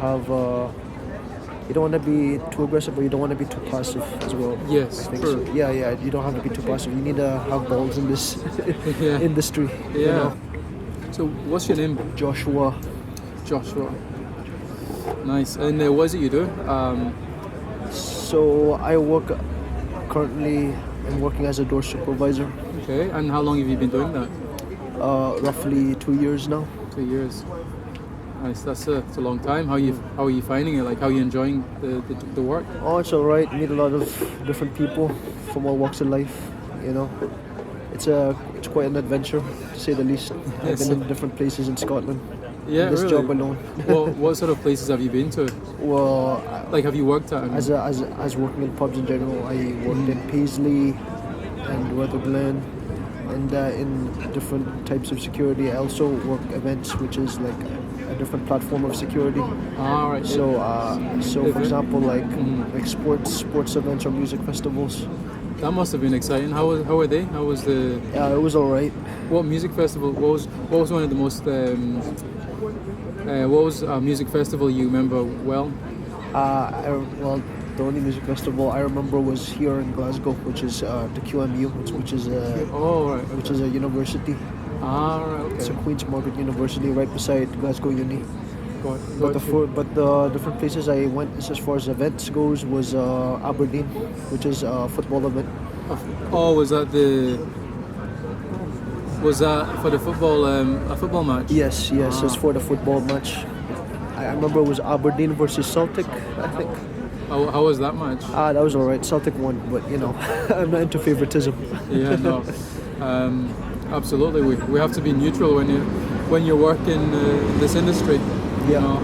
have. You don't want to be too aggressive, but you don't want to be too passive as well. Yes, I think true. so. Yeah. You don't have to be too passive. You need to have balls in this Yeah. industry. Yeah. You know? So what's your name? Joshua. Joshua. Nice. And what is it you do? So I work currently. I'm working as a door supervisor. Okay. And how long have you been doing that? Roughly 2 years now. 2 years. Nice. That's a long time. How are you finding it? Like, how are you enjoying the work? Oh, it's alright. Meet a lot of different people from all walks of life. You know, it's quite an adventure to say the least. I've been in different places in Scotland. Yeah, this really? job alone. What sort of places have you been to? Well, Like, have you worked at? as working in pubs in general, I worked in Paisley and Rutherglen, and in different types of security. I also work events, which is like a different platform of security. Ah, right. So for example, like sports events or music festivals. That must have been exciting. How were they? How was the? It was alright. What music festival? What was one of the most? What was a music festival you remember well? Well, the only music festival I remember was here in Glasgow, which is the QMU, which is Right. which is a university. Ah, right. Okay. It's a Queen's Margaret University right beside Glasgow Uni. Got you. But the different places I went as far as events goes was Aberdeen, which is a football event. Oh, was that for the football a football match? Yes, it's for the football match. I remember it was Aberdeen versus Celtic, I think. How was that match? That was alright. Celtic won, but you know, I'm not into favoritism. Yeah, no. Absolutely, we have to be neutral when you're working in this industry. Yeah. You know,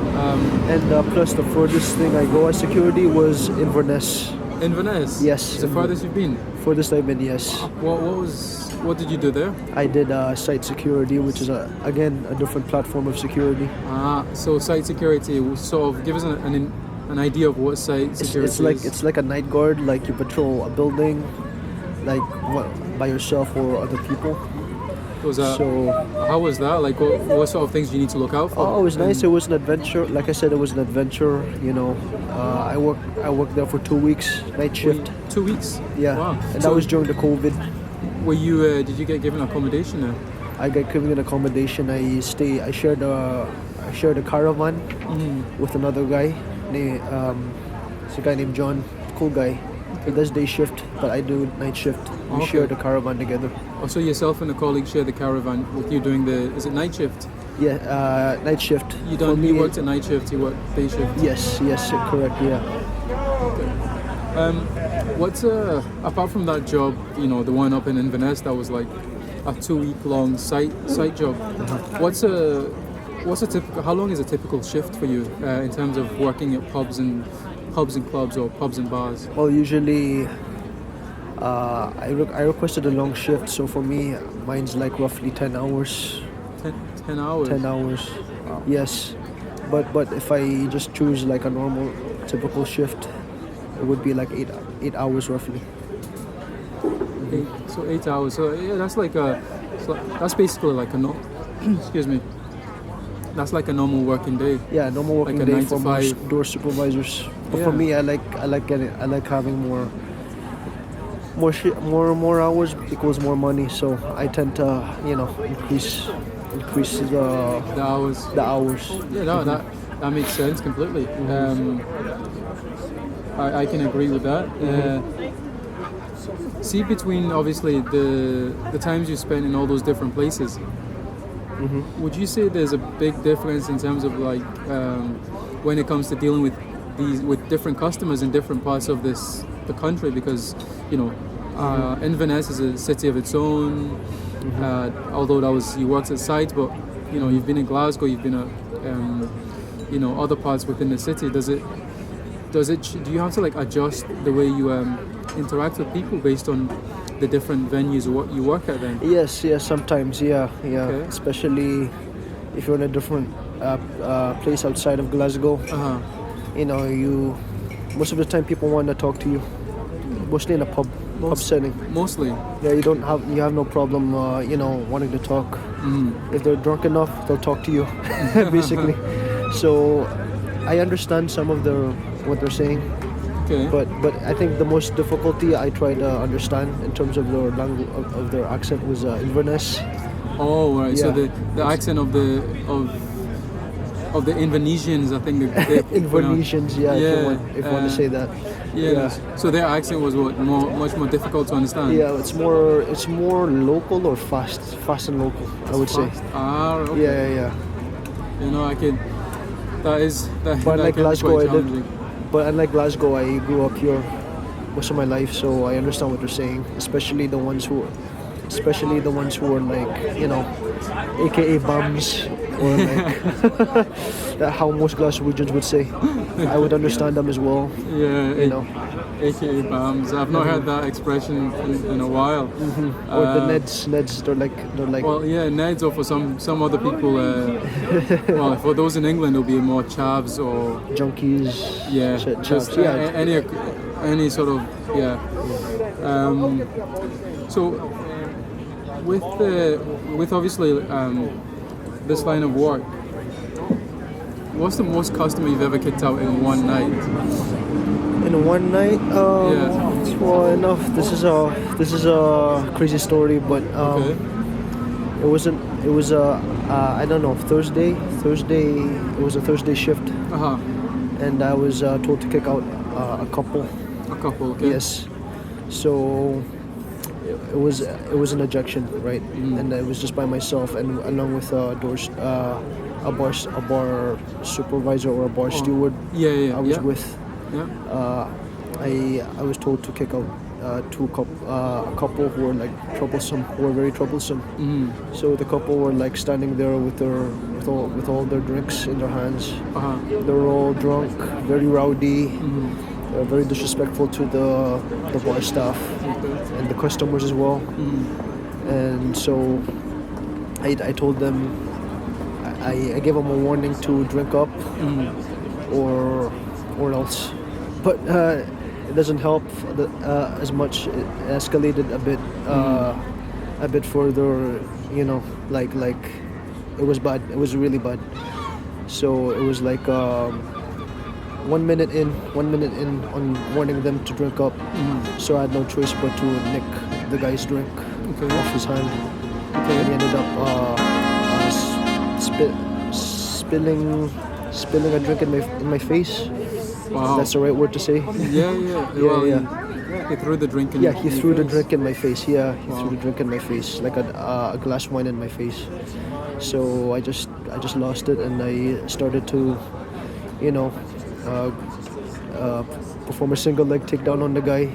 And plus, the furthest thing I go as security was Inverness. Inverness. Yes. It's the farthest you've been. Furthest I've been, yes. What did you do there? I did site security, which is again a different platform of security. So site security. Sort of give us an idea of what site security is. It's like a night guard. Like you patrol a building, like by yourself or other people. How was that? Like, what sort of things do you need to look out for? Oh, it was nice. It was an adventure. Like I said, it was an adventure. You know, I worked there for 2 weeks, night shift. 2 weeks? Yeah. Wow. And that was during the COVID. Were you? Did you get given accommodation there? I got given accommodation. I shared a caravan with another guy. It's a guy named John. Cool guy. He does day shift, but I do night shift. We share the caravan together. Oh, so yourself and a colleague share the caravan with you doing is it night shift? Yeah, night shift. You worked at night shift, you worked day shift? Yes, correct, yeah. Okay. What's apart from that job, you know, the one up in Inverness that was like a 2-week-long site job, what's a typical, how long is a typical shift for you in terms of working at pubs and clubs or pubs and bars? Well, usually I requested a long shift, so for me, mine's like roughly 10 hours. 10 hours? 10 hours, wow. Yes. But if I just choose like a normal, typical shift, it would be like 8 hours roughly. 8 hours. So yeah, that's basically like excuse me. That's like a normal working day. Yeah, normal working like a day 9 for to 5. most door supervisors. But for me, I like having more hours equals more money. So I tend to increase the hours. The hours. Yeah, no, that makes sense completely. I can agree with that. See, between obviously the times you spent in all those different places, would you say there's a big difference in terms of like when it comes to dealing with different customers in different parts of the country? Because Inverness is a city of its own. Although you worked at sites, but you've been in Glasgow, you've been at other parts within the city. Do you have to like adjust the way you interact with people based on the different venues you work at then? Yes, sometimes, yeah. Okay. Especially if you're in a different place outside of Glasgow. Most of the time people want to talk to you, mostly in a pub setting. Mostly. Yeah, you have no problem wanting to talk. If they're drunk enough, they'll talk to you basically. So I understand some of what they're saying, Okay. but I think the most difficulty I try to understand in terms of their language of their accent was Inverness. Oh, right. So Yeah. the accent of the Indonesians, I think they Indonesians, yeah, Yeah, if you want to say that. Yeah. So their accent was much more difficult to understand. Yeah, it's more local or fast and local, I would say. Ah, okay. Yeah. You know, I can. That But that like can be Glasgow, quite I did. challenging. But unlike Glasgow, I grew up here most of my life, so I understand what they're saying. Especially the ones who are like, AKA bums, or like that how most Glaswegians would say. I would understand them as well. Yeah, You know, AKA BAMs. I've not heard that expression in a while. or the Neds. They're like. Well, yeah, Neds, or for some other people. Well, for those in England, it'll be more chavs or junkies. yeah, Chaps. just Yeah. any sort of yeah. So with obviously this line of work, what's the most customer you've ever kicked out in one night? In one night, Yeah. well, enough. This is a crazy story, but Okay. it wasn't. It was I don't know, Thursday. It was a Thursday shift, and I was told to kick out a couple. A couple. Okay. Yes. So it was an ejection, right? And it was just by myself, and along with a bar supervisor or a bar steward. Yeah. I was yeah. with. Yeah. I was told to kick out a couple who were like troublesome, who were very troublesome. So the couple were like standing there with all their drinks in their hands. They were all drunk, very rowdy, very disrespectful to the bar staff and the customers as well. And so I told them, I gave them a warning to drink up or else. But it doesn't help as much. It escalated a bit further. Like it was bad. It was really bad. So it was like 1 minute in on warning them to drink up. So I had no choice but to nick the guy's drink off his hand. And he ended up spilling a drink in my face. Wow. That's the right word to say. Yeah. Well, yeah. He threw the drink in. Yeah, he in threw your the face. drink in my face. Yeah, he threw the drink in my face, like a glass of wine in my face. So I just lost it, and I started to, perform a single leg takedown on the guy.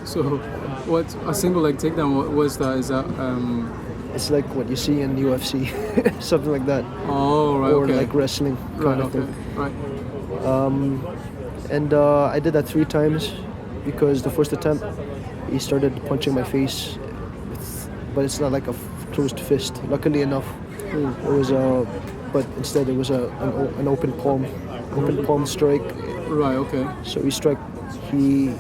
So, what a single leg takedown? What was that? Is that It's like what you see in UFC, something like that, Oh, right. or okay. like wrestling kind Right. of Okay. thing. Right. And I did that 3 times because the first attempt he started punching my face, but it's not like a closed fist. Luckily enough, it was but instead it was an open palm strike. Right. Okay. So he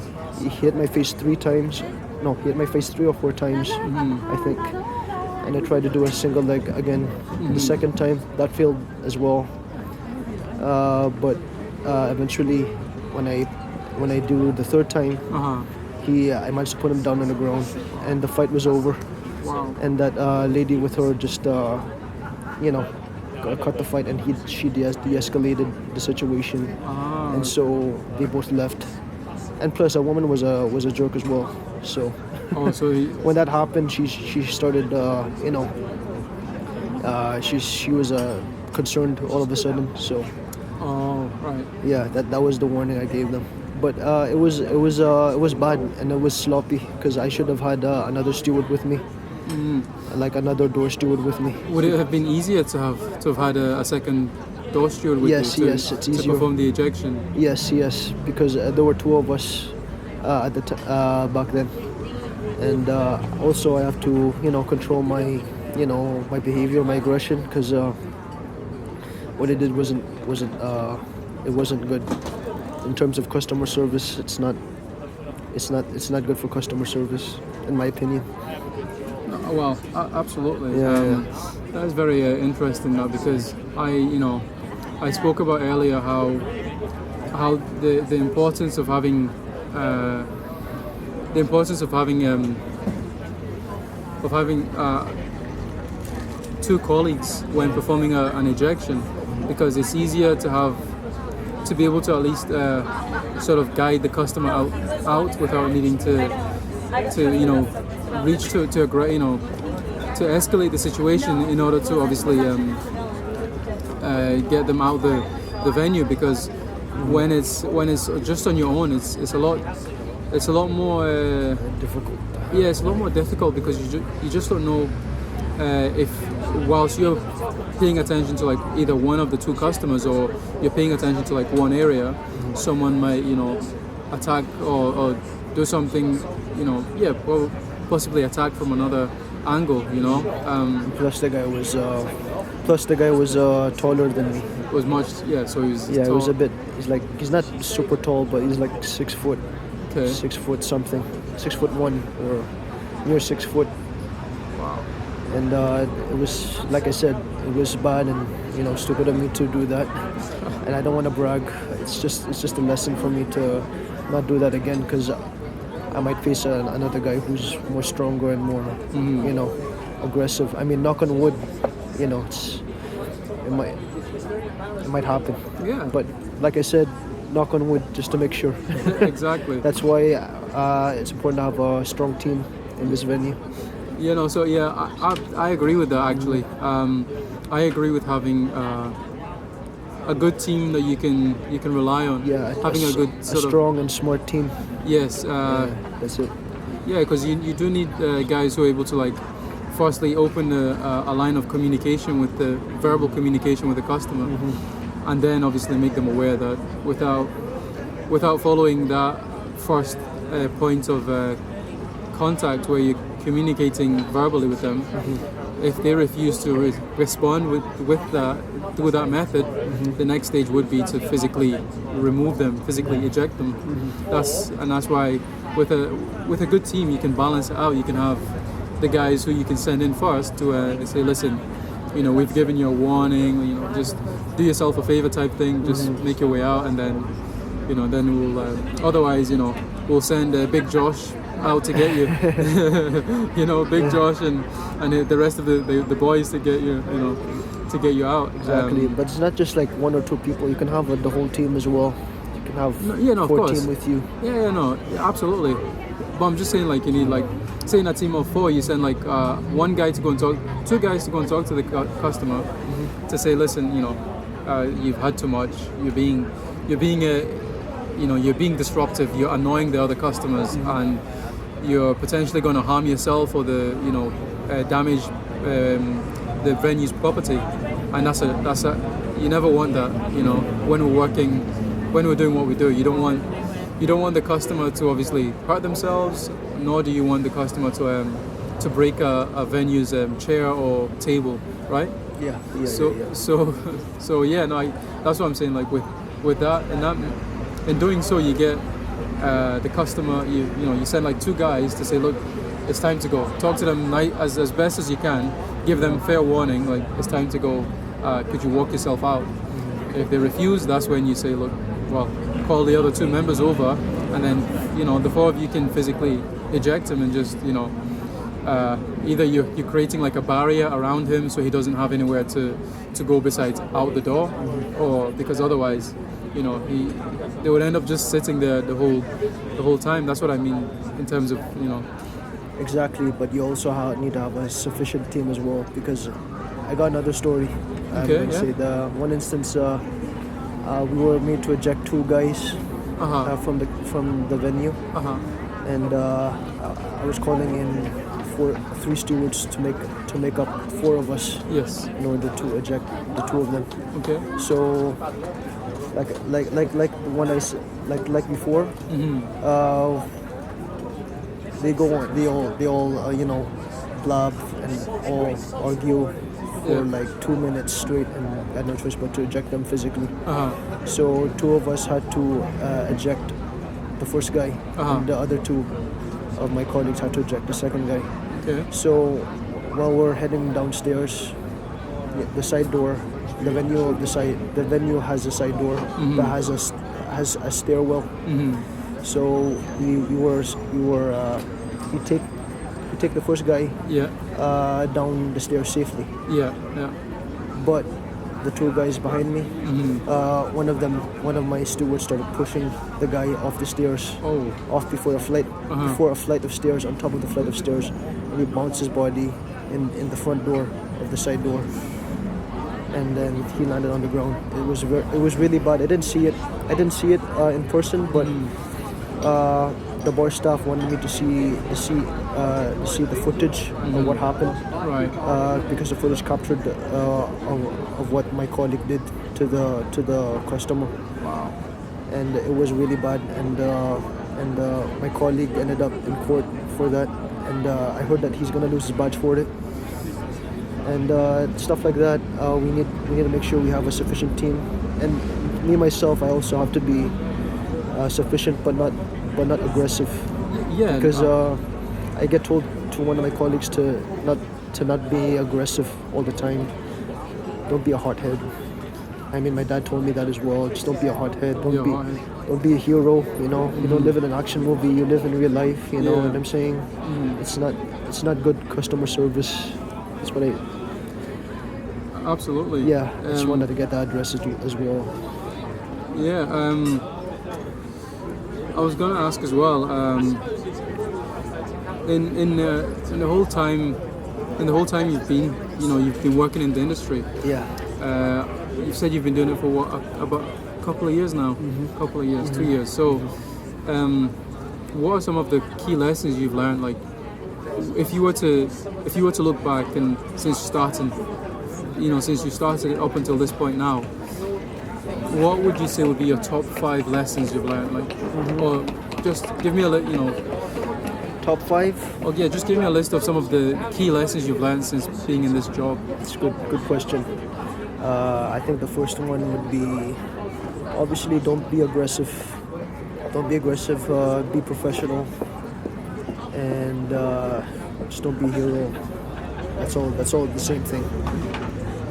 hit my face 3 times. No, he hit my face 3 or 4 times, I think. And I tried to do a single leg again. The second time that failed as well. But eventually, when I do the 3rd time, I managed to put him down on the ground, and the fight was over. Wow. And that lady with her just cut the fight, and she de-escalated the situation, and so they both left. And plus, a woman was a jerk as well. So Oh, so when that happened, she started she was concerned all of a sudden. So oh, right. yeah, that was the warning I gave them. But it was bad, and it was sloppy because I should have had another steward with me, like another door steward with me. Would it have been easier to have had a second door steward with Yes, you yes, it's to easier. perform the ejection? Yes, because there were 2 of us at the back then, and also I have to control my my behavior, my aggression, because what I did wasn't good in terms of customer service. It's not good for customer service, in my opinion. Well, absolutely. Yeah. That is very interesting now, because I spoke about earlier how how the importance of having the importance of having two colleagues when performing an ejection, because it's easier to be able to at least sort of guide the customer out without needing to reach to a great, to escalate the situation in order to obviously get them out the venue, because when it's just on your own, it's a lot more Difficult. yeah, it's a lot more difficult, because you just don't know if whilst you're paying attention to like either one of the two customers, or you're paying attention to like one area, someone might attack or do something, possibly attack from another angle, Plus the guy was taller than me. was much, so he's Yeah, tall. it was a bit. He's not super tall, but he's like 6 foot. Okay. 6 foot something. 6'1" or near 6 foot. Wow. And it was, like I said, it was bad and stupid of me to do that. And I don't want to brag. It's just a lesson for me to not do that again, because I might face another guy who's more stronger and more, aggressive. I mean, knock on wood, it might happen. Yeah. But like I said, knock on wood just to make sure. Exactly. That's why it's important to have a strong team in this venue. So I agree with that actually. I agree with having a good team that you can rely on. Yeah, having a good sort of strong and smart team. yes. That's it. Yeah, because you do need guys who are able to like, firstly open a line of communication with the verbal communication with the customer, and then obviously make them aware that without following that first point of contact where you're communicating verbally with them, if they refuse to respond with that method, the next stage would be to physically remove them, physically eject them. That's why with a good team you can balance it out. You can have the guys who you can send in first to say, listen, we've given you a warning, just do yourself a favor type thing, just make your way out, and then then we'll otherwise we'll send Big Josh out to get you. Big Josh and the rest of the boys to get you, to get you out. Exactly. But it's not just like one or two people. You can have the whole team as well. You can have of four course. team with you. Yeah, absolutely. But I'm just saying, like, you need, like, say in a team of 4, you send like one guy to go and talk, 2 guys to go and talk to the customer to say, listen, you've had too much. You're being disruptive. You're annoying the other customers, and you're potentially going to harm yourself or damage the venue's property. And that's a you never want that. When we're doing what we do, you don't want the customer to obviously hurt themselves, nor do you want the customer to break a venue's chair or table, right? Yeah. That's what I'm saying. Like with that, in doing so, you get the customer. You send like 2 guys to say, look, it's time to go. Talk to them as best as you can. Give them fair warning, like it's time to go. Could you walk yourself out? If they refuse, that's when you say, look, well, call the other 2 members over, and then the 4 of you can physically eject him and just either you're creating like a barrier around him so he doesn't have anywhere to go besides out the door, or because otherwise they would end up just sitting there the whole time. That's what I mean in terms of Exactly. But you also need to have a sufficient team as well, because I got another story. Okay. Yeah. Say the one instance we were made to eject 2 guys from the venue, and I was calling in 3 stewards to make up 4 of us. Yes. In order to eject the 2 of them. Okay. So, like the one I said, like before, they go on, they all blab and all argue for like 2 minutes straight, and I had no choice but to eject them physically. So 2 of us had to eject the first guy, and the other 2 of my colleagues had to eject the second guy. Okay. So while we're heading downstairs, the side door, the venue has a side door that has a stairwell. So you take the first guy Yeah. down the stairs safely. Yeah. Yeah. But the two guys behind me, one of my stewards started pushing the guy off the stairs, Oh. off before a flight of stairs, on top of the flight of stairs, and he bounced his body in the front door of the side door, and then he landed on the ground. It was really bad. I didn't see it in person, but the bar staff wanted me to see the footage of what happened. Right. Because the footage captured of what my colleague did to the customer. Wow. And it was really bad. And my colleague ended up in court for that. And I heard that he's gonna lose his badge for it. And stuff like that. We need to make sure we have a sufficient team. And me myself, I also have to be sufficient, but not aggressive. Yeah. Because I get told to one of my colleagues to not be aggressive all the time. Don't be a hothead. I mean, my dad told me that as well. Just don't be a hothead. Don't be a hero. You know, you don't live in an action movie. You live in real life. You know what I'm saying? It's not good customer service. That's what I. Absolutely. Yeah, I just wanted to get that address as well. Yeah. I was gonna ask as well. In the whole time you've been working in the industry. Yeah. You've said you've been doing it for what, about a couple of years now. Couple of years, 2 years. So, what are some of the key lessons you've learned? Like, if you were to look back and since you started up until this point now, what would you say would be your top 5 lessons you've learned? Like, or just give me Top 5? Oh yeah, just give me a list of some of the key lessons you've learned since being in this job. It's a good question. I think the first one would be, obviously, don't be aggressive. Don't be aggressive. Be professional, and just don't be a hero. That's all the same thing.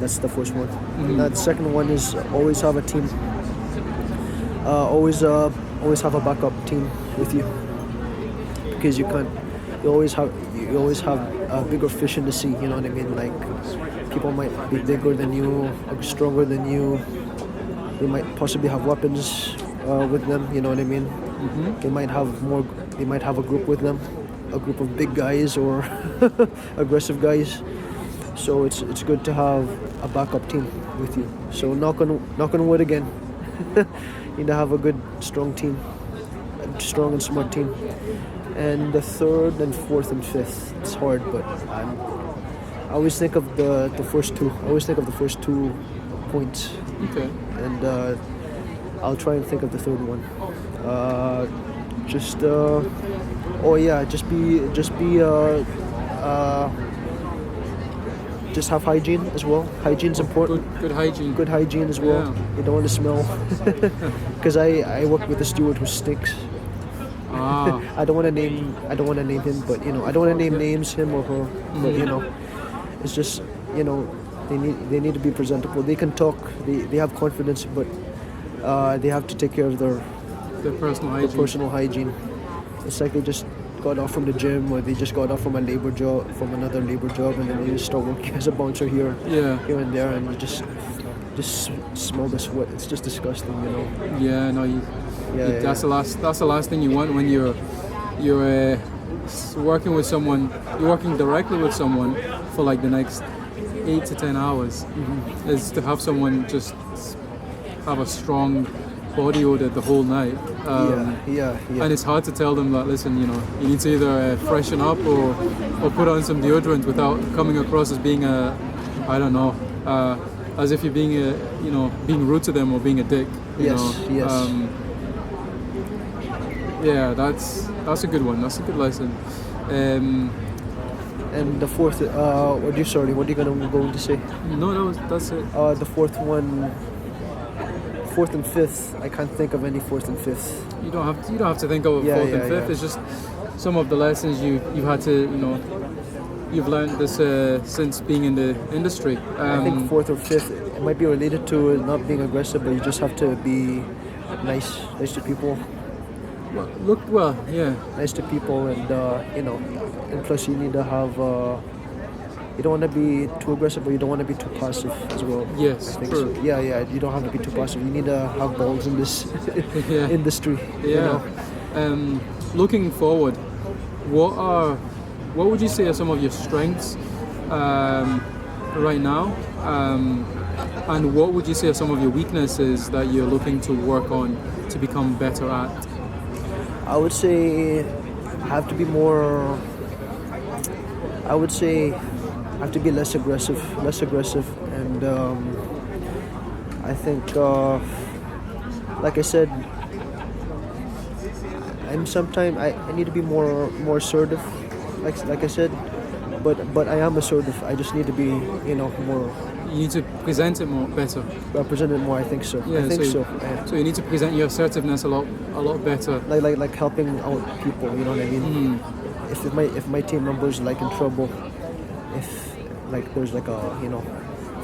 That's the first one. The second one is always have a team. Always have a backup team with you, because you always have bigger fish in the sea. You know what I mean? Like, people might be bigger than you, or stronger than you. They might possibly have weapons with them. You know what I mean? They might have more. They might have a group with them, a group of big guys or aggressive guys. So it's good to have a backup team with you. So knock on wood again. You need to have a good, strong team, a strong and smart team. And the third and fourth and fifth, it's hard, but I always think of the first two. I always think of the first 2 points. Okay. And I'll try and think of the third one. Just have hygiene as well. Hygiene's important. Good hygiene. Good hygiene as well. Yeah. You don't want to smell. Because I work with a steward who stinks. I don't want to name him, but I don't want to name names, him or her. But it's just they need to be presentable. They can talk. They have confidence, but they have to take care of their personal hygiene. It's like they just got off from the gym, or they just got off from another labor job, and then they just start working as a bouncer here and there, and you just smell the sweat. It's just disgusting, Yeah, no, that's the last thing you want when you're working with someone. You're working directly with someone for like the next 8 to 10 hours. Is to have someone just have a strong body odor the whole night. And it's hard to tell them that, listen, you need to either freshen up or put on some deodorant without coming across as being as if you're being being rude to them or being a dick. Yes. Yeah, that's a good one. That's a good lesson. And the fourth, what are you gonna go to say? No, that's it. The fourth one. Fourth and fifth, I can't think of any fourth and fifth. You don't have to think of fourth and fifth. It's just some of the lessons you've had to you've learned this since being in the industry. I think fourth or fifth, it might be related to not being aggressive, but you just have to be nice to people, Yeah. nice to people, and and plus you need to have. You don't want to be too aggressive, but you don't want to be too passive as well. Yes, I think true. so. Yeah. You don't have to be too passive. You need to have balls in this Yeah. industry. Yeah. Looking forward, what would you say are some of your strengths right now, and what would you say are some of your weaknesses that you're looking to work on to become better at? I would say have to be more. I would say have to be less aggressive, and I think, like I said, I need to be more assertive, like I said, but I am assertive. I just need to be more You need to present it better. represented more. I think so. Yeah, I think so. So you need to present your assertiveness a lot better. Like helping out people. You know what I mean? If my team members like in trouble, if like there's like a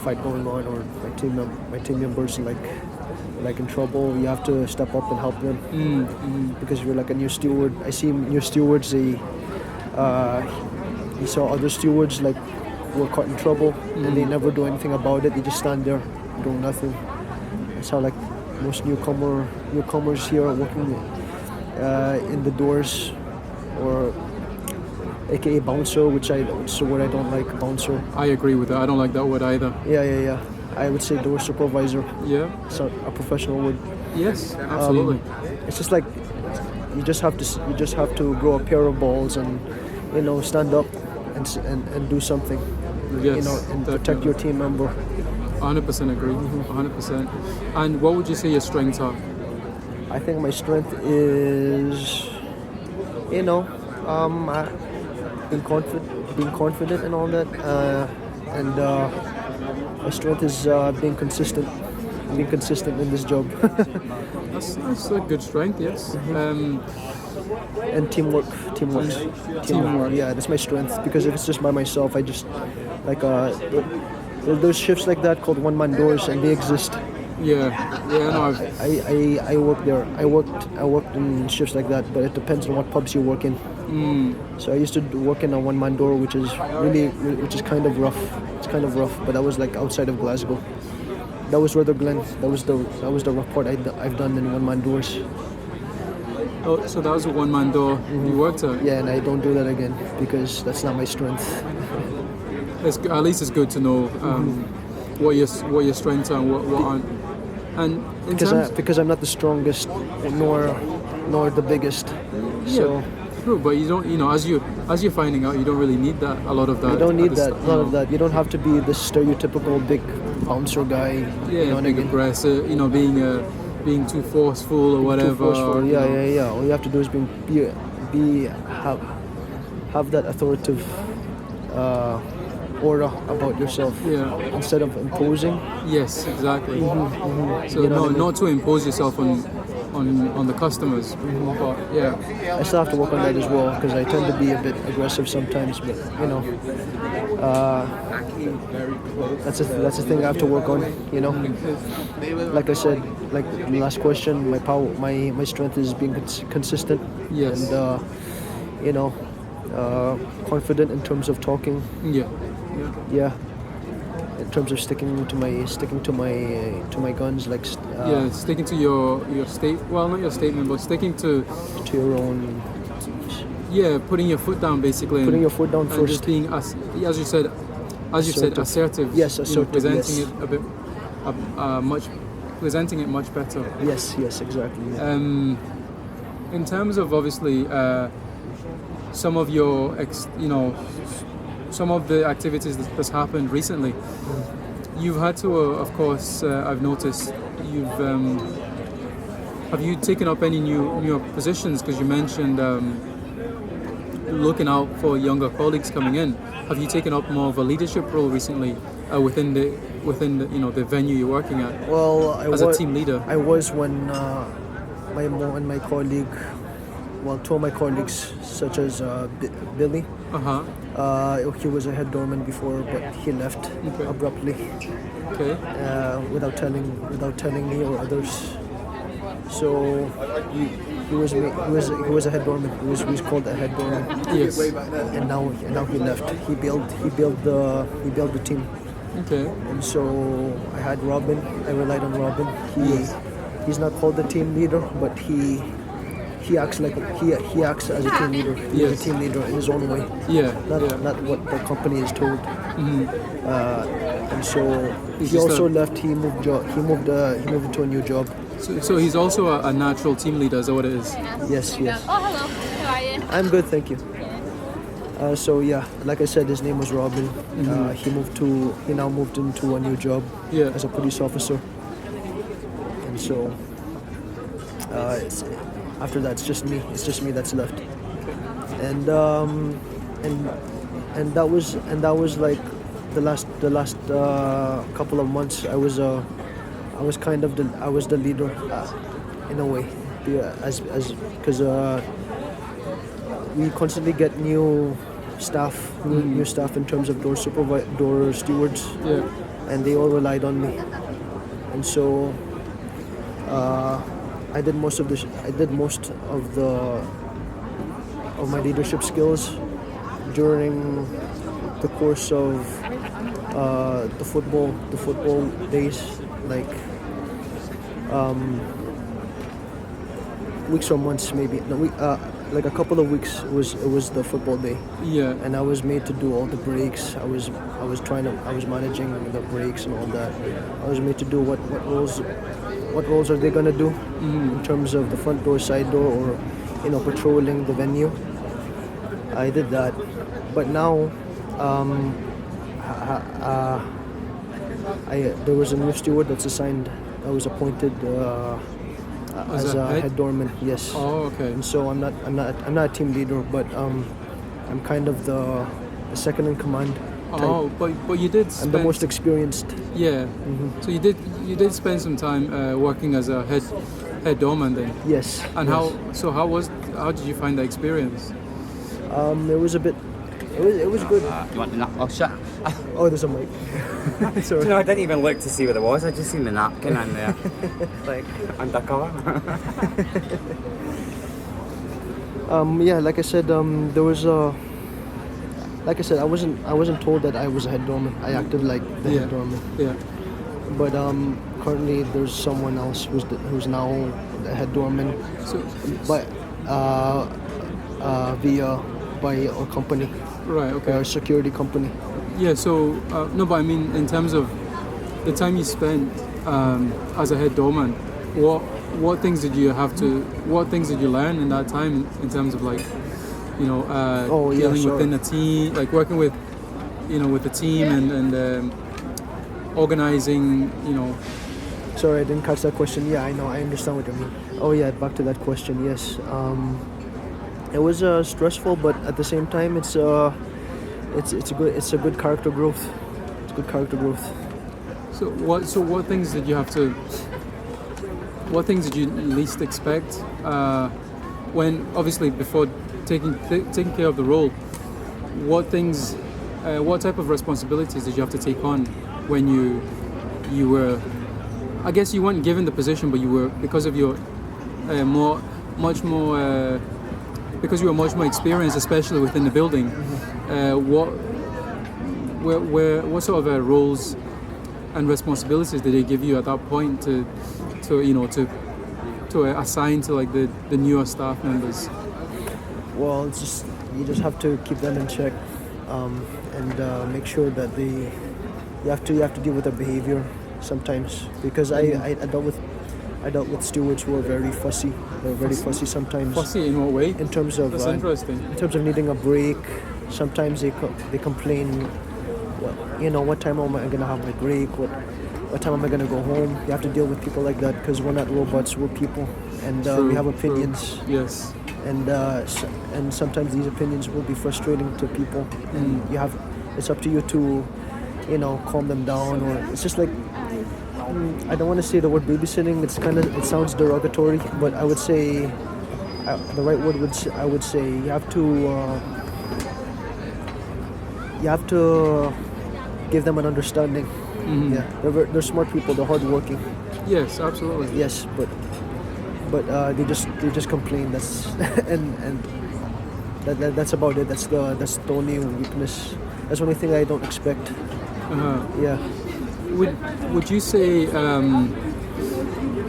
fight going on, or my team members like in trouble, you have to step up and help them, because you're like a new steward. I see new stewards. You saw other stewards like were caught in trouble, and they never do anything about it. They just stand there doing nothing. That's how like most newcomers here are working in the doors, or aka bouncer, which is a word I don't like. Bouncer. I agree with that. I don't like that word either. Yeah. I would say door supervisor. Yeah. It's a professional word. Yes, absolutely. It's just like you just have to grow a pair of balls and stand up and do something. Yes, And protect your team member. 100% agree. 100%. And what would you say your strengths are? I think my strength is, being confident and all that, and my strength is being consistent in this job. That's a good strength. Yes. And teamwork. Teamwork. Yeah, that's my strength, because if it's just by myself, I just like there's shifts like that called one-man doors, and they exist. Yeah. No. I work there. I worked in shifts like that, but it depends on what pubs you work in. So I used to work in a one-man door, which is kind of rough. It's kind of rough, but that was like outside of Glasgow. That was Rutherglen. That was the rough part I've done in one-man doors. Oh, so that was a one-man door you worked at. Yeah, and I don't do that again, because that's not my strength. At least it's good to know what your strengths are and what aren't. And Because I'm not the strongest, nor the biggest. So true, but you don't. As you're finding out, you don't really need that. A lot of that. you don't need that. None None of that. You don't have to be the stereotypical big bouncer guy. Yeah, you know what I big mean? aggressive. Being too forceful or whatever. Too forceful. Yeah. All you have to do is have that authoritative aura about yourself. Yeah. Instead of imposing. Yes, exactly. So You know what I mean? not to impose yourself on the customers. But yeah. I still have to work on that as well, because I tend to be a bit aggressive sometimes. But that's a thing I have to work on. Like I said, like the last question, my strength is being consistent. Yes. And confident in terms of talking. Yeah. In terms of sticking to my guns, like sticking to your state. Well, not your statement, but sticking to your own. Yeah, putting your foot down basically. Putting your foot down and first. Just being as you said, assertive. Yes, assertive. Presenting yes. it a bit, presenting it much better. Yes, exactly. Yeah. In terms of obviously some of your some of the activities that's happened recently, you've had to of course I've noticed you've have you taken up any new positions, because you mentioned looking out for younger colleagues coming in. Have you taken up more of a leadership role recently within the the venue you're working at? Well, as a team leader. I was when my colleague, two of my colleagues, such as Billy. He was a head doorman before, but he left abruptly. Okay. Without telling me or others. So he was a head doorman. He was called a head doorman. Yes. And now he left. He built the team. Okay. And so I had Robin. I relied on Robin. Yes. He's not called the team leader, but he acts like he acts as a team leader. He's Yes. a team leader in his own way. Yeah. Not what the company is told. And so He's he just also a- left. He moved into a new job. So he's also a natural team leader, is that what it is? Yes. Oh, hello. How are you? I'm good, thank you. So yeah, like I said, his name was Robin. He now moved into a new job Yeah. as a police officer. And so after that, it's just me. It's just me that's left. And that was like the last couple of months. I was the leader in a way, because we constantly get new staff in terms of door stewards, Yeah. and they all relied on me. And so I did most of my leadership skills during the course of the football days, like weeks or months maybe. No, like a couple of weeks it was the football day, Yeah. and I was made to do all the breaks. I was managing the breaks and all that. I was made to do what roles are they gonna do in terms of the front door, side door, or patrolling the venue. I did that, but now there was a new steward that's assigned. I was appointed as a head doorman. Yes. Oh, okay. And so I'm not a team leader, but I'm kind of the second in command type. Oh, but you did I'm spend... the most experienced. Yeah. So you did spend some time working as a head doorman then. Yes. And yes. how did you find the experience? It was a bit. It was good. You want the nap? Oh, shit. Oh, there's a mic. Sorry. No, I didn't even look to see where there was. I just seen the napkin in there. Like, undercover. Yeah, like I said, there was a. Like I said, I wasn't told that I was a head doorman. I acted like the head doorman. Yeah. But currently there's someone else who's now the head doorman. So, But by our company, right. Okay. our security company. Yeah, so, no, but I mean, in terms of the time you spent as a head doorman, what things did you learn in that time in terms of like, dealing within a team, like working with, with the team and organizing, Sorry, I didn't catch that question. Yeah, I know, I understand what you mean. Oh yeah, back to that question. Yes, it was stressful, but at the same time, it's a good character growth. It's good character growth. So what things did you least expect when obviously before taking care of the role? What type of responsibilities did you have to take on when you were? I guess you weren't given the position, but you were, because of your because you were much more experienced, especially within the building. What sort of roles and responsibilities did they give you at that point to assign to like the newer staff members? Well, you just have to keep them in check, and make sure that you have to deal with their behavior sometimes, because I dealt with stewards who are very fussy. They're very fussy sometimes. Fussy in what way? In terms of That's interesting. In terms of needing a break, sometimes they complain. What time am I gonna have my break? What time am I gonna go home? You have to deal with people like that because we're not robots. We're people, and we have opinions. True. Yes. And sometimes these opinions will be frustrating to people, and it's up to you to calm them down, or it's just like, I don't want to say the word babysitting. It sounds derogatory, but I would say the right word I would say you have to give them an understanding. Mm-hmm. Yeah, they're smart people. They're hardworking. Yes, absolutely. Yes, but but they just complain. That's and that's about it. That's the only weakness. That's the only thing I don't expect. Yeah. Would you say the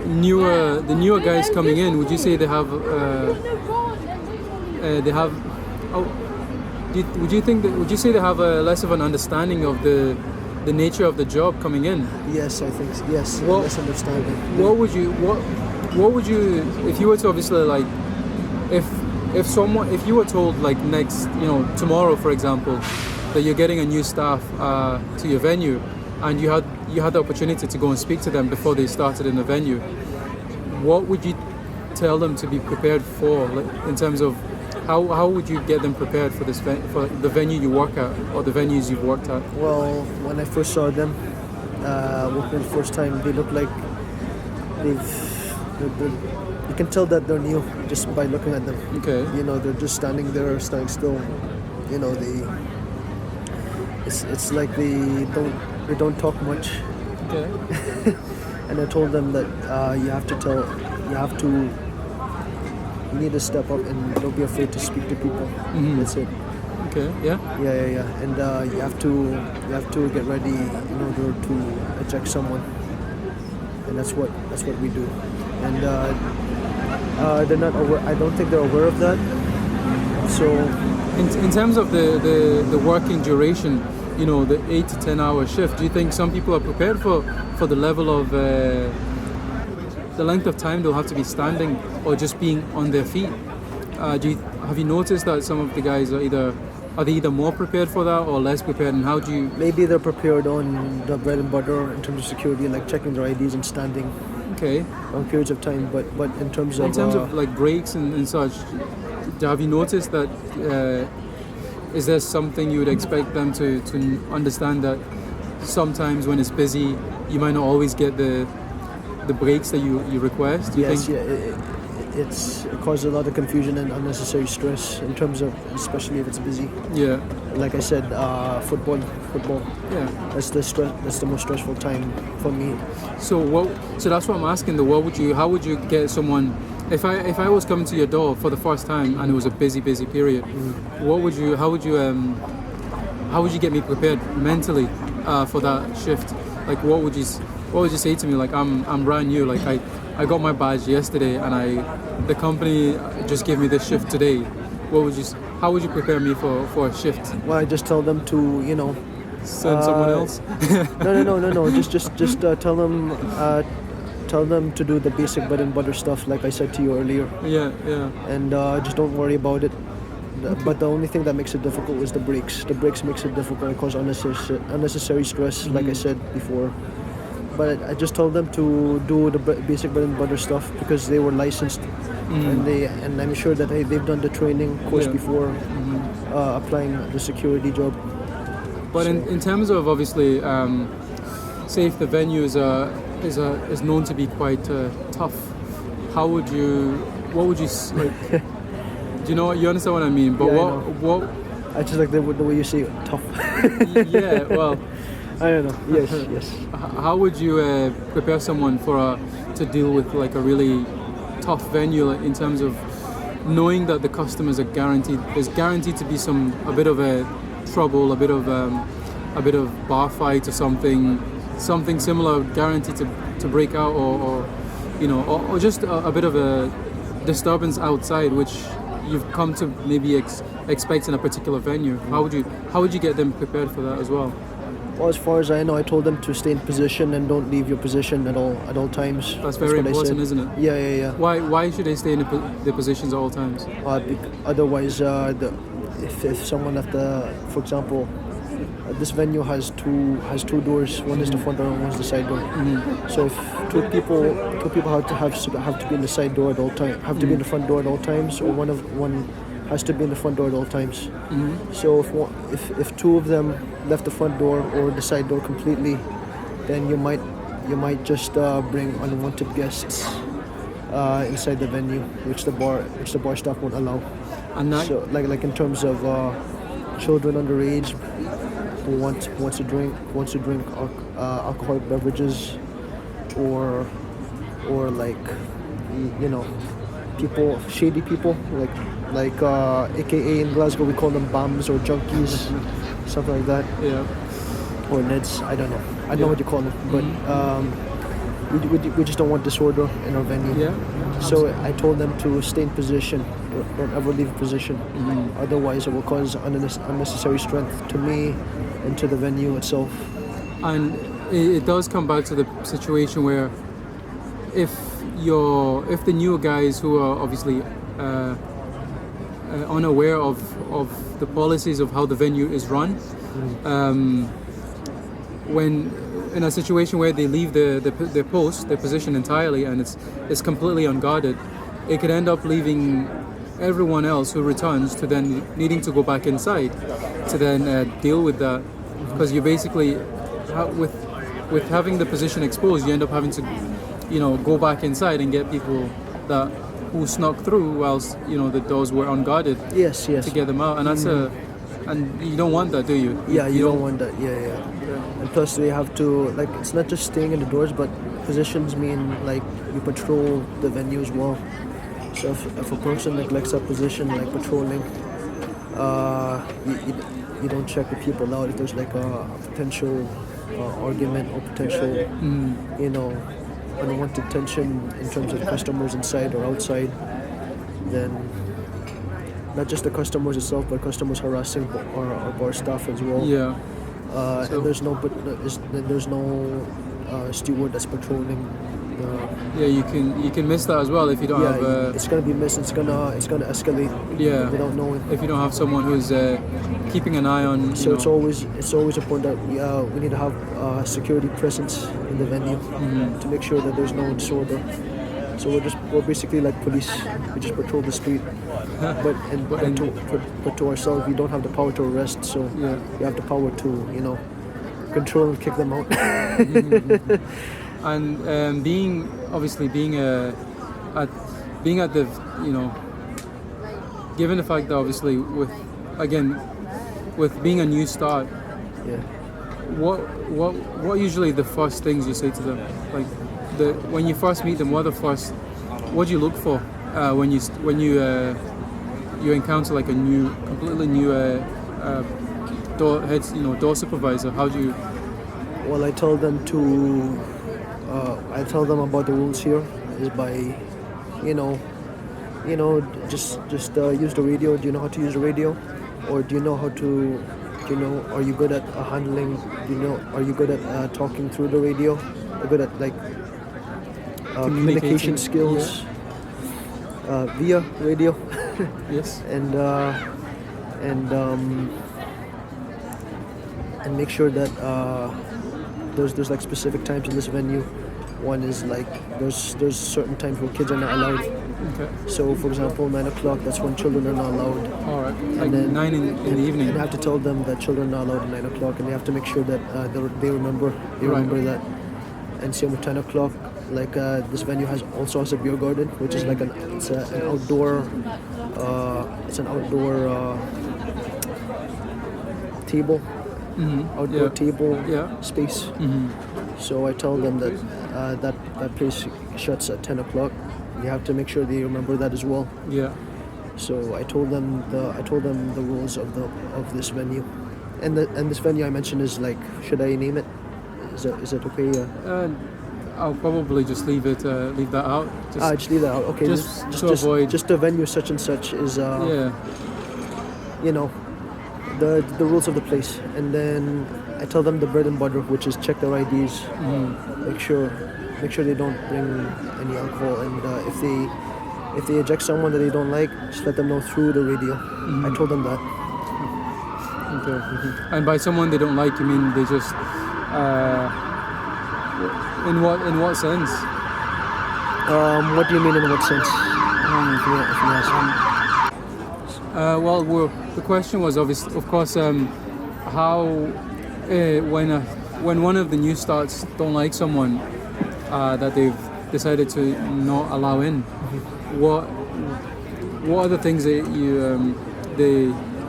newer guys coming in? Would you say they have would you say they have less of an understanding of the nature of the job coming in? Yes, I think so. Yes. Well, less understanding. What would you if you were to obviously like if you were told like next tomorrow for example that you're getting a new staff to your venue and you had the opportunity to go and speak to them before they started in the venue, what would you tell them to be prepared for, like in terms of how would you get them prepared for this for the venue you work at or the venues you've worked at? Well, when I first saw them working the first time, they look like you can tell that they're new just by looking at them. Okay. They're just standing there, standing still. It's like they don't talk much. Okay. And I told them that you need to step up and don't be afraid to speak to people. That's it. Okay. Yeah. Yeah. And you have to get ready in order to eject someone. And that's what we do. And they're not aware. I don't think they're aware of that. So, in terms of the working duration, the 8 to 10 hour shift, do you think some people are prepared for the level of the length of time they'll have to be standing or just being on their feet? Have you noticed that some of the guys are they either more prepared for that or less prepared, and how do you... Maybe they're prepared on the bread and butter in terms of security, like checking their IDs and standing. Okay. Long periods of time, but in terms of like breaks and such, have you noticed that is there something you would expect them to understand, that sometimes when it's busy you might not always get the breaks that you request? Do you think? It causes a lot of confusion and unnecessary stress in terms of, especially if it's busy. Yeah. Like I said, football. Yeah. That's the most stressful time for me. So that's what I'm asking. How would you get someone? If I was coming to your door for the first time and it was a busy period, how would you get me prepared mentally for that shift? Like what would you say to me? Like I'm brand new. Like I got my badge yesterday and the company just gave me this shift today. How would you prepare me for a shift? Well, I just tell them to send someone else. No. Just tell them to do the basic bread and butter stuff, like I said to you earlier. Yeah. And just don't worry about it. But the only thing that makes it difficult is the breaks. The breaks makes it difficult and cause unnecessary stress, like I said before. But I just told them to do the basic bread and butter stuff because they were licensed, and I'm sure that they've done the training course before applying the security job. But so, in terms of obviously, say if the venue is known to be quite tough, what would you like? Do you understand what I mean? But what? I just like the way you say it, tough. Yeah, well, I don't know. Yes. How would you prepare someone to deal with like a really tough venue, like, in terms of knowing that the customers are guaranteed? There's guaranteed to be a bit of a trouble, a bit of bar fight or something similar, guaranteed to break out, or just a bit of a disturbance outside, which you've come to maybe expect in a particular venue. How would you get them prepared for that as well? Well, as far as I know, I told them to stay in position and don't leave your position at all times. That's very important, isn't it? Yeah. Why should they stay in their positions at all times? Otherwise, if someone for example, this venue has two doors. One is the front door and one is the side door. So if two people have to be in the side door at all times, have to be in the front door at all times, or one has to be in the front door at all times. So if two of them left the front door or the side door completely, then you might just bring unwanted guests inside the venue, which the bar staff won't allow. And that, so like in terms of children underage who wants to drink alcoholic beverages, or like you know, people, shady people, like AKA in Glasgow we call them bombs or junkies, something like that, Yeah. or Neds. I don't know. I don't know what you call them, but we just don't want disorder in our venue. Yeah. So I told them to stay in position. Don't ever leave position. Otherwise, it will cause unnecessary strength to me and to the venue itself. And it does come back to the situation where if the newer guys who are obviously unaware of the policies of how the venue is run, when in a situation where they leave their post, their position entirely, and it's completely unguarded, it could end up leaving everyone else who returns to then needing to go back inside to then deal with that, because you basically with having the position exposed, you end up having to go back inside and get people who snuck through whilst the doors were unguarded. Yes. To get them out, and that's and you don't want that, do you? Yeah, you don't want that. Yeah. And plus, they have to, like, it's not just staying in the doors, but positions mean like you patrol the venue as well. So if a person neglects a position like patrolling, you don't check the people out. If there's like a potential argument or potential, unwanted tension in terms of customers inside or outside, then not just the customers itself, but customers harassing our bar staff as well. Yeah. And there's no steward that's patrolling. Yeah, you can miss that as well if you don't have. It's gonna be missed. It's gonna escalate. Yeah. Without knowing. If you don't have someone who's keeping an eye on. So it's always important that we need to have security presence in the venue to make sure that there's no disorder. So we're basically like police. We just patrol the street, but to ourselves, we don't have the power to arrest. So we have the power to control and kick them out. And being at the given the fact that obviously with being a new start, what usually the first things you say to them, like when you first meet them, what do you look for when you encounter like a completely new door supervisor? How do you? Well, I tell them about the rules here is by, just use the radio. Do you know how to use the radio, or do you know how to, are you good at handling? Are you good at talking through the radio? Are you good at like communication skills via radio? Yes. And make sure that there's like specific times in this venue. One is like there's certain times where kids are not allowed. Okay. So for example, 9 o'clock, that's when children are not allowed. All right. Like And then 9 in the evening. And I have to tell them that children are not allowed at 9 o'clock, and they have to make sure that they remember that. And same with 10 o'clock. Like this venue also has a beer garden, which is like an outdoor table. Outdoor table space. So I tell them that that place shuts at 10 o'clock. You have to make sure they remember that as well. Yeah. So I told them the rules of this venue, and this venue I mentioned is like, should I name it? Is it okay? I'll probably just leave that out. Just leave that out. Okay. Just to avoid. Just the venue such and such is the rules of the place, and then I tell them the bread and butter, which is check their IDs, make sure they don't bring any alcohol, and if they eject someone that they don't like, just let them know through the radio. I told them that. Okay. And by someone they don't like, you mean they just in what sense? What do you mean in what sense? If you ask me. Well, the question was obviously, of course, how when one of the new starts don't like someone that they've decided to not allow in, what are the things that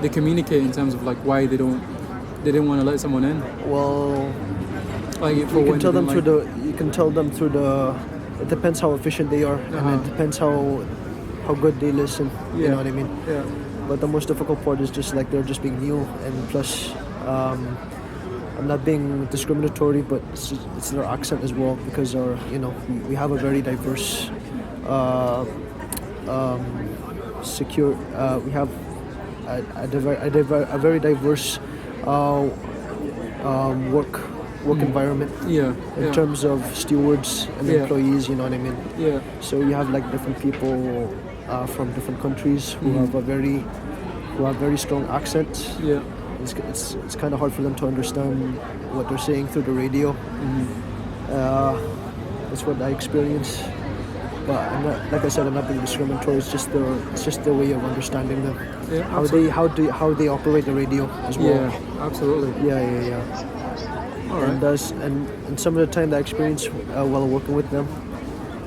they communicate in terms of like why they didn't want to let someone in? Well, like you can tell them through the it depends how efficient they are, and it depends how good they listen. You know what I mean? Yeah. But the most difficult part is just like they're just being new, and plus, I'm not being discriminatory, but it's their accent as well, because we have a very diverse, we have a very diverse work environment in terms of stewards and employees. You know what I mean? Yeah. So you have like different people from different countries who have very strong accents. Yeah. It's kind of hard for them to understand what they're saying through the radio. That's what I experience. But I'm not, like I said, I'm not being discriminatory. It's just the way of understanding them. Yeah, How they operate the radio as well. Yeah, absolutely. Yeah. All right. And some of the time that I experience while working with them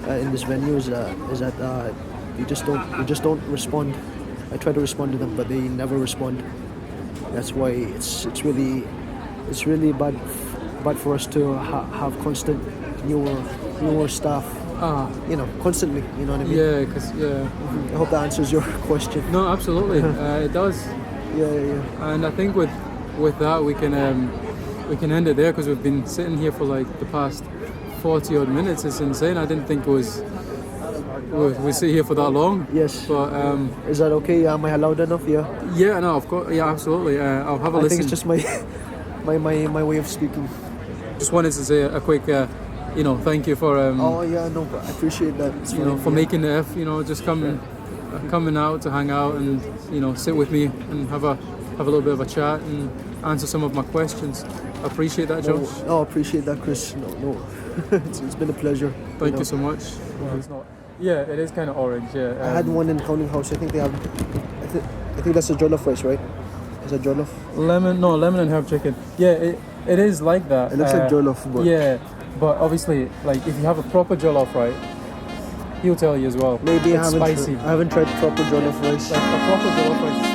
in this venue is that they just don't respond. I try to respond to them, but they never respond. That's why it's really bad for us to have constant newer staff. Constantly. You know what I mean? Yeah, because I hope that answers your question. No, absolutely. It does. Yeah. And I think with that we can end it there, because we've been sitting here for like the past 40 odd minutes. It's insane. I didn't think we sit here for that long. Yes. But is that okay? Am I allowed enough? Yeah. Yeah. No. Of course. Yeah. Absolutely. I'll have a listen. I think it's just my way of speaking. Just wanted to say a quick, thank you for. I appreciate that. It's for making the effort. Just coming out to hang out and sit with me and have a little bit of a chat and answer some of my questions. I appreciate that, Josh. No, I appreciate that, Chris. No. it's been a pleasure. Thank you so much. Well, it's not. Yeah, it is kind of orange. Yeah. I had one in Counting House. I think they have. I think that's a jollof rice, right? Is that jollof? Lemon and herb chicken. Yeah, it is like that. It looks like jollof, but yeah, but obviously, like if you have a proper jollof, right? He'll tell you as well. Maybe it's spicy. I haven't tried proper jollof rice. Like a proper jollof rice is